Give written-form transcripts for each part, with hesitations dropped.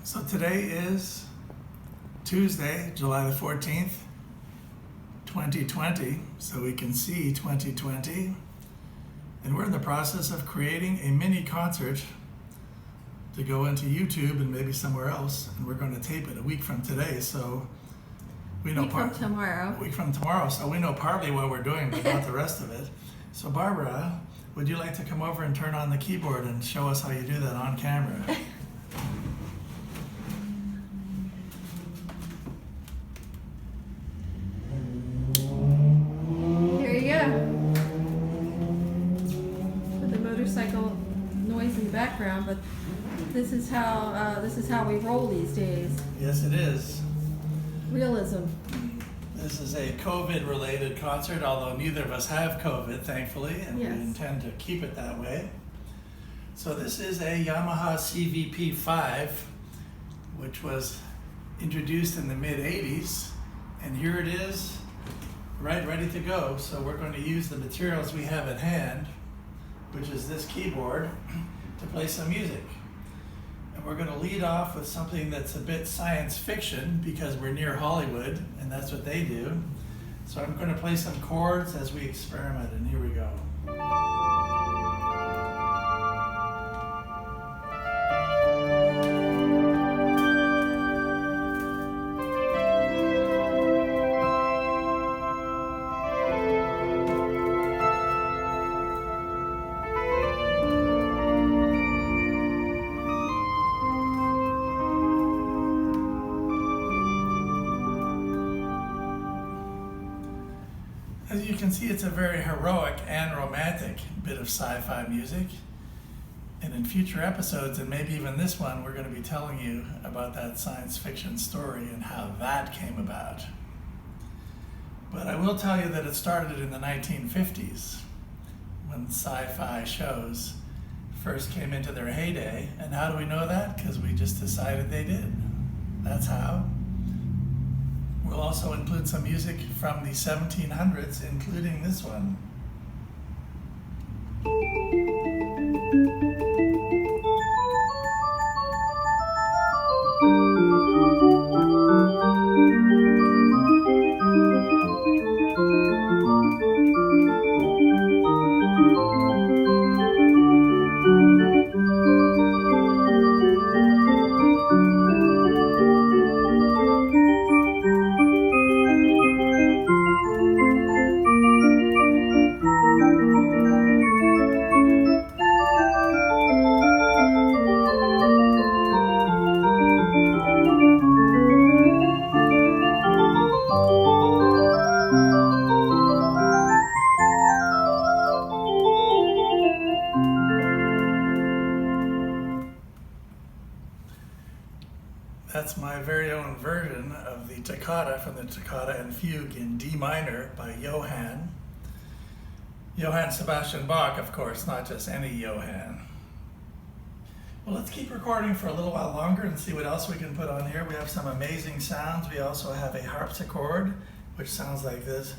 So today is Tuesday, July the 14th, 2020, so we can see 2020. And we're in the process of creating a mini concert to go into YouTube and maybe somewhere else. And we're going to tape it a week from today, so we know A week from tomorrow, so we know partly what we're doing, but not the rest of it. So Barbara, would you like to come over and turn on the keyboard and show us how you do that on camera? Here you go. With the motorcycle noise in the background, but this is how we roll these days. Yes, it is. Realism. This is a COVID-related concert, although neither of us have COVID, thankfully, and Yes. we intend to keep it that way. So this is a Yamaha CVP-5, which was introduced in the mid-'80s, and here it is, right ready to go. So we're going to use the materials we have at hand, which is this keyboard, to play some music. And we're going to lead off with something that's a bit science fiction because we're near Hollywood and that's what they do. So I'm going to play some chords as we experiment, and here we go. As you can see, it's a very heroic and romantic bit of sci-fi music. And in future episodes, and maybe even this one, we're going to be telling you about that science fiction story and how that came about. But I will tell you that it started in the 1950s when sci-fi shows first came into their heyday. And how do we know that? Because we just decided they did. That's how. We'll also include some music from the 1700s, including this one. That's my very own version of the toccata from the Toccata and Fugue in D minor by Johann Sebastian Bach, of course, not just any Johann. Well, let's keep recording for a little while longer and see what else we can put on here. We have some amazing sounds. We also have a harpsichord, which sounds like this.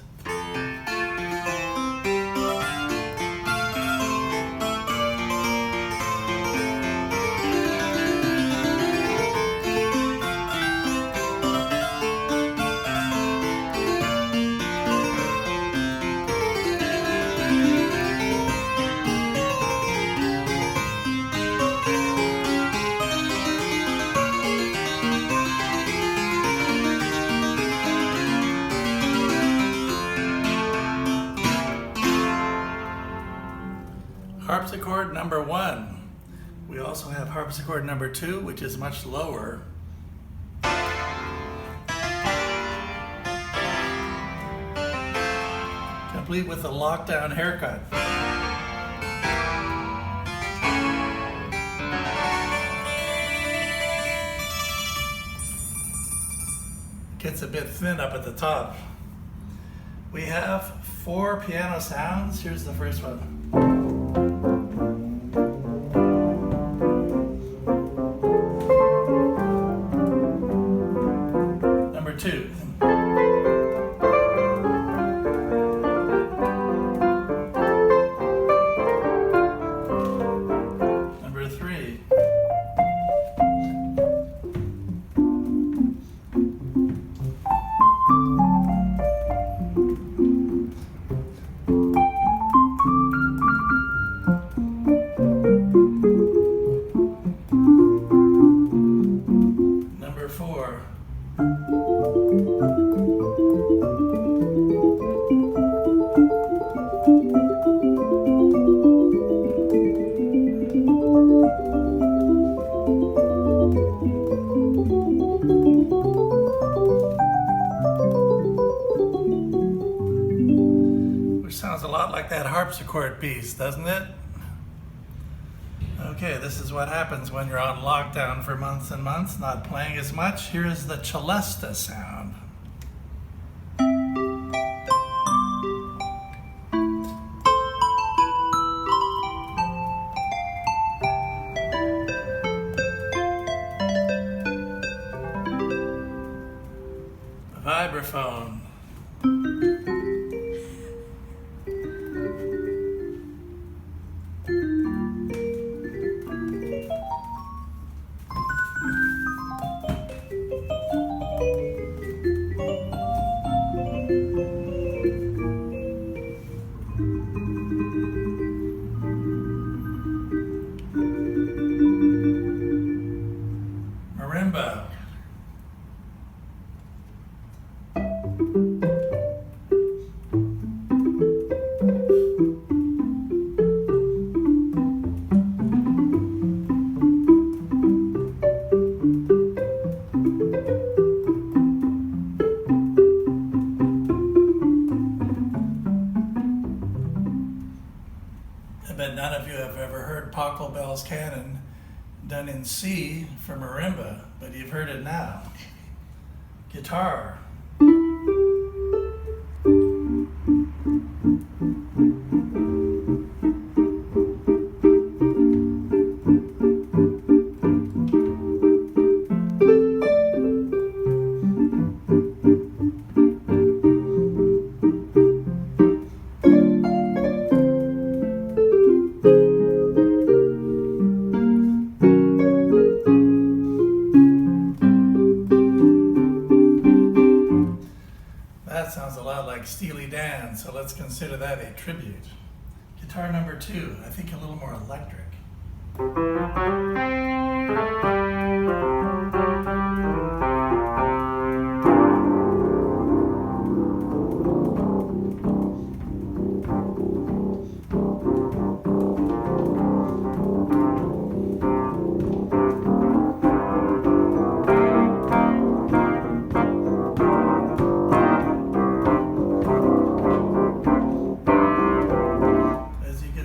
Harpsichord number 1. We also have harpsichord number 2, which is much lower. Complete with the lockdown haircut. Gets a bit thin up at the top. We have 4 piano sounds. Here's the first one. Number 2. Number 3. like that harpsichord piece, doesn't it? Okay, this is what happens when you're on lockdown for months and months, not playing as much. Here's the celesta sound. Vibraphone. Marimba. I bet none of you have ever heard Pachelbel's Canon done in C for marimba, but you've heard it now. Guitar. That sounds a lot like Steely Dan, so let's consider that a tribute. Guitar number 2, I think a little more electric.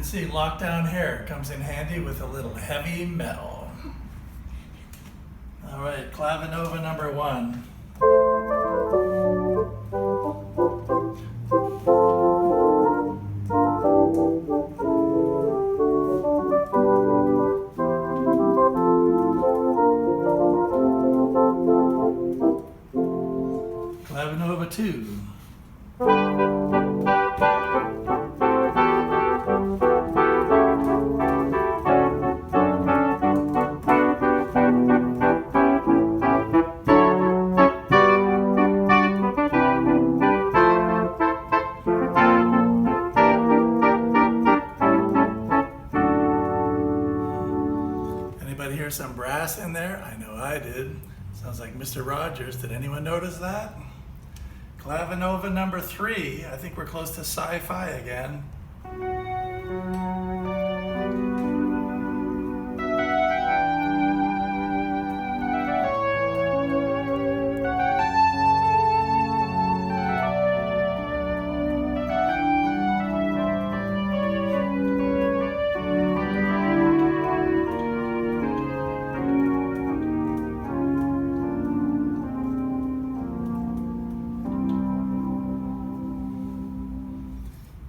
See, lockdown hair comes in handy with a little heavy metal. All right, Clavinova number 1. Clavinova 2. Anybody hear some brass in there? I know I did. Sounds like Mr. Rogers. Did anyone notice that? Clavinova number 3. I think we're close to sci-fi again.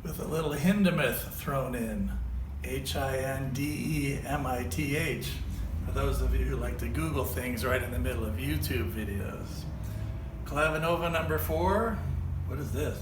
With a little Hindemith thrown in, Hindemith, for those of you who like to Google things right in the middle of YouTube videos. Clavinova number 4, what is this?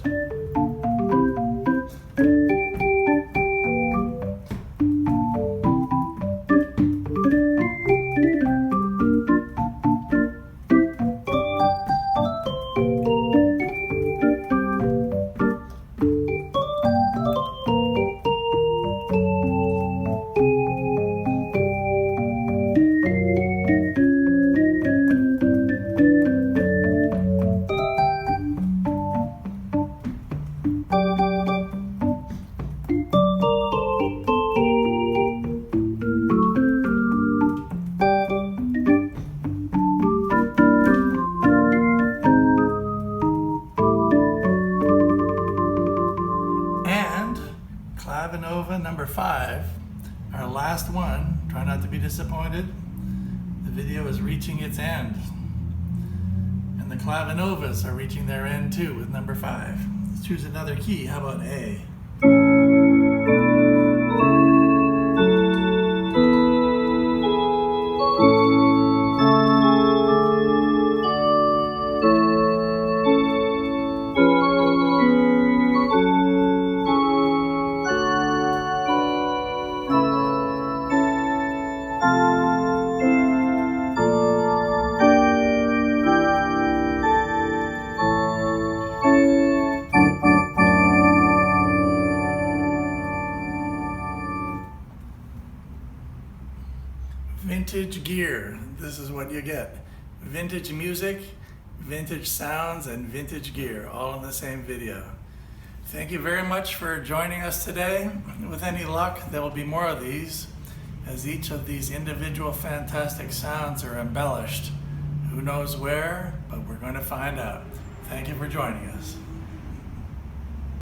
5, our last one. Try not to be disappointed. The video is reaching its end. And the clavinovas are reaching their end too with number 5. Let's choose another key. How about A? Vintage gear. This is what you get. Vintage music, vintage sounds, and vintage gear, all in the same video. Thank you very much for joining us today. With any luck, there will be more of these, as each of these individual fantastic sounds are embellished. Who knows where, but we're going to find out. Thank you for joining us.